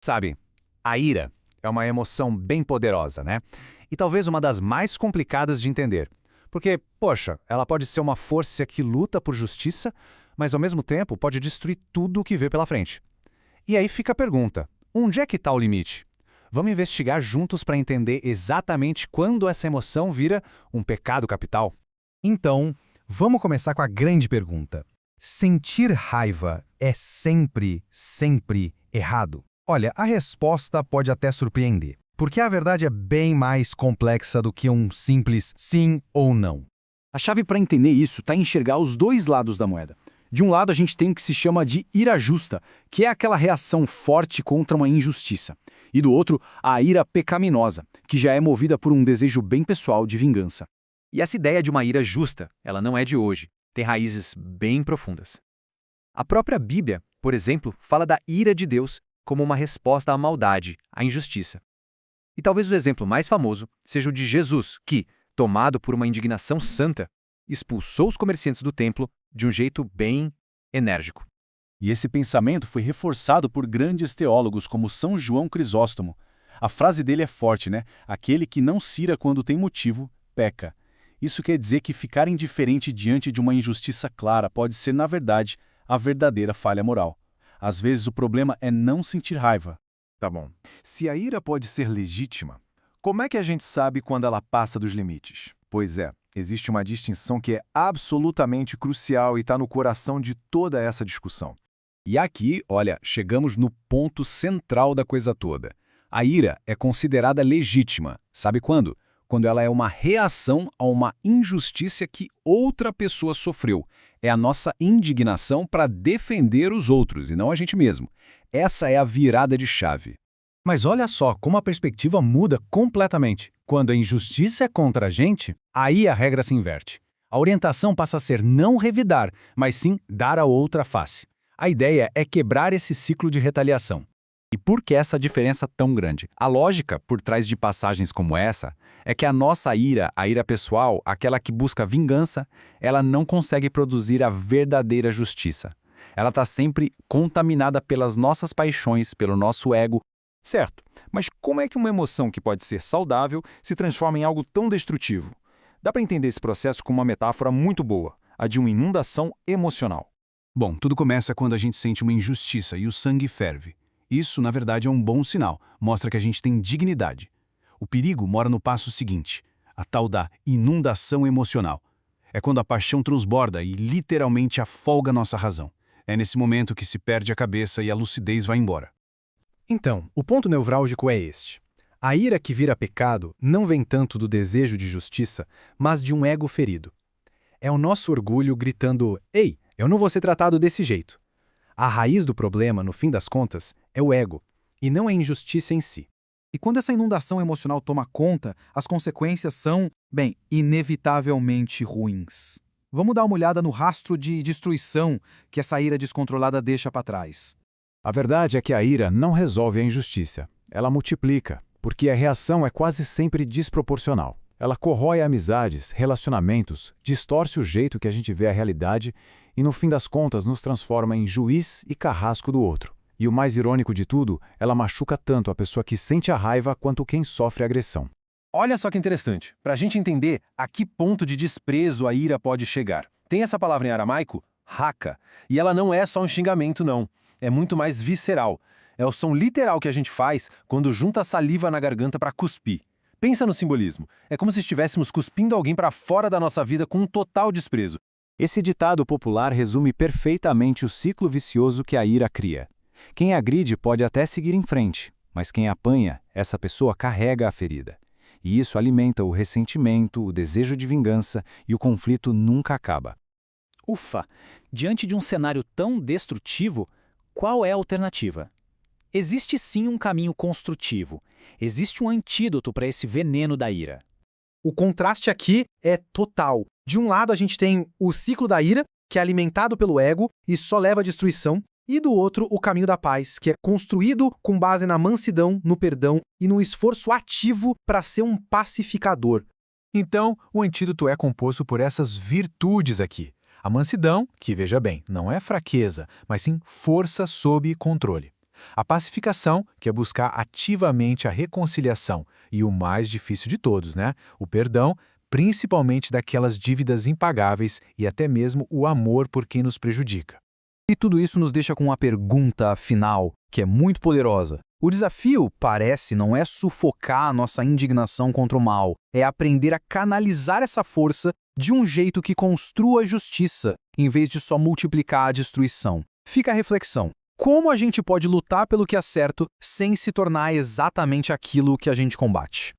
Sabe, a ira é uma emoção bem poderosa, né? E talvez uma das mais complicadas de entender. Porque, poxa, ela pode ser uma força que luta por justiça, mas ao mesmo tempo pode destruir tudo o que vê pela frente. E aí fica a pergunta: onde é que está o limite? Vamos investigar juntos para entender exatamente quando essa emoção vira um pecado capital? Então, vamos começar com a grande pergunta. Sentir raiva é sempre, sempre errado? Olha, a resposta pode até surpreender, porque a verdade é bem mais complexa do que um simples sim ou não. A chave para entender isso está em enxergar os dois lados da moeda. De um lado, a gente tem o que se chama de ira justa, que é aquela reação forte contra uma injustiça. E do outro, a ira pecaminosa, que já é movida por um desejo bem pessoal de vingança. E essa ideia de uma ira justa, ela não é de hoje, tem raízes bem profundas. A própria Bíblia, por exemplo, fala da ira de Deus como uma resposta à maldade, à injustiça. E talvez o exemplo mais famoso seja o de Jesus, que, tomado por uma indignação santa, expulsou os comerciantes do templo de um jeito bem enérgico. E esse pensamento foi reforçado por grandes teólogos como São João Crisóstomo. A frase dele é forte, né? Aquele que não cira quando tem motivo, peca. Isso quer dizer que ficar indiferente diante de uma injustiça clara pode ser, na verdade, a verdadeira falha moral. Às vezes o problema é não sentir raiva. Tá bom. Se a ira pode ser legítima, como é que a gente sabe quando ela passa dos limites? Pois é, existe uma distinção que é absolutamente crucial e está no coração de toda essa discussão. E aqui, olha, chegamos no ponto central da coisa toda. A ira é considerada legítima. Sabe quando? Quando ela é uma reação a uma injustiça que outra pessoa sofreu. É a nossa indignação para defender os outros e não a gente mesmo. Essa é a virada de chave. Mas olha só como a perspectiva muda completamente. Quando a injustiça é contra a gente, aí a regra se inverte. A orientação passa a ser não revidar, mas sim dar a outra face. A ideia é quebrar esse ciclo de retaliação. E por que essa diferença tão grande? A lógica por trás de passagens como essa é que a nossa ira, a ira pessoal, aquela que busca vingança, ela não consegue produzir a verdadeira justiça. Ela está sempre contaminada pelas nossas paixões, pelo nosso ego. Certo, mas como é que uma emoção que pode ser saudável se transforma em algo tão destrutivo? Dá para entender esse processo com uma metáfora muito boa, a de uma inundação emocional. Bom, tudo começa quando a gente sente uma injustiça e o sangue ferve. Isso, na verdade, é um bom sinal, mostra que a gente tem dignidade. O perigo mora no passo seguinte, a tal da inundação emocional. É quando a paixão transborda e literalmente afolga nossa razão. É nesse momento que se perde a cabeça e a lucidez vai embora. Então, o ponto nevrálgico é este. A ira que vira pecado não vem tanto do desejo de justiça, mas de um ego ferido. É o nosso orgulho gritando: "Ei, eu não vou ser tratado desse jeito." A raiz do problema, no fim das contas, é o ego, e não a injustiça em si. E quando essa inundação emocional toma conta, as consequências são, bem, inevitavelmente ruins. Vamos dar uma olhada no rastro de destruição que essa ira descontrolada deixa para trás. A verdade é que a ira não resolve a injustiça. Ela multiplica, porque a reação é quase sempre desproporcional. Ela corrói amizades, relacionamentos, distorce o jeito que a gente vê a realidade e, no fim das contas, nos transforma em juiz e carrasco do outro. E o mais irônico de tudo, ela machuca tanto a pessoa que sente a raiva quanto quem sofre a agressão. Olha só que interessante, para a gente entender a que ponto de desprezo a ira pode chegar. Tem essa palavra em aramaico, raka, e ela não é só um xingamento, não. É muito mais visceral. É o som literal que a gente faz quando junta saliva na garganta para cuspir. Pensa no simbolismo. É como se estivéssemos cuspindo alguém para fora da nossa vida com um total desprezo. Esse ditado popular resume perfeitamente o ciclo vicioso que a ira cria. Quem agride pode até seguir em frente, mas quem apanha, essa pessoa carrega a ferida. E isso alimenta o ressentimento, o desejo de vingança e o conflito nunca acaba. Ufa! Diante de um cenário tão destrutivo, qual é a alternativa? Existe sim um caminho construtivo. Existe um antídoto para esse veneno da ira. O contraste aqui é total. De um lado a gente tem o ciclo da ira, que é alimentado pelo ego e só leva à destruição, e do outro o caminho da paz, que é construído com base na mansidão, no perdão e no esforço ativo para ser um pacificador. Então, o antídoto é composto por essas virtudes aqui. A mansidão, que veja bem, não é fraqueza, mas sim força sob controle. A pacificação, que é buscar ativamente a reconciliação. E o mais difícil de todos, né? O perdão, principalmente daquelas dívidas impagáveis e até mesmo o amor por quem nos prejudica. E tudo isso nos deixa com uma pergunta final, que é muito poderosa. O desafio, parece, não é sufocar a nossa indignação contra o mal, é aprender a canalizar essa força de um jeito que construa a justiça, em vez de só multiplicar a destruição. Fica a reflexão. Como a gente pode lutar pelo que é certo sem se tornar exatamente aquilo que a gente combate?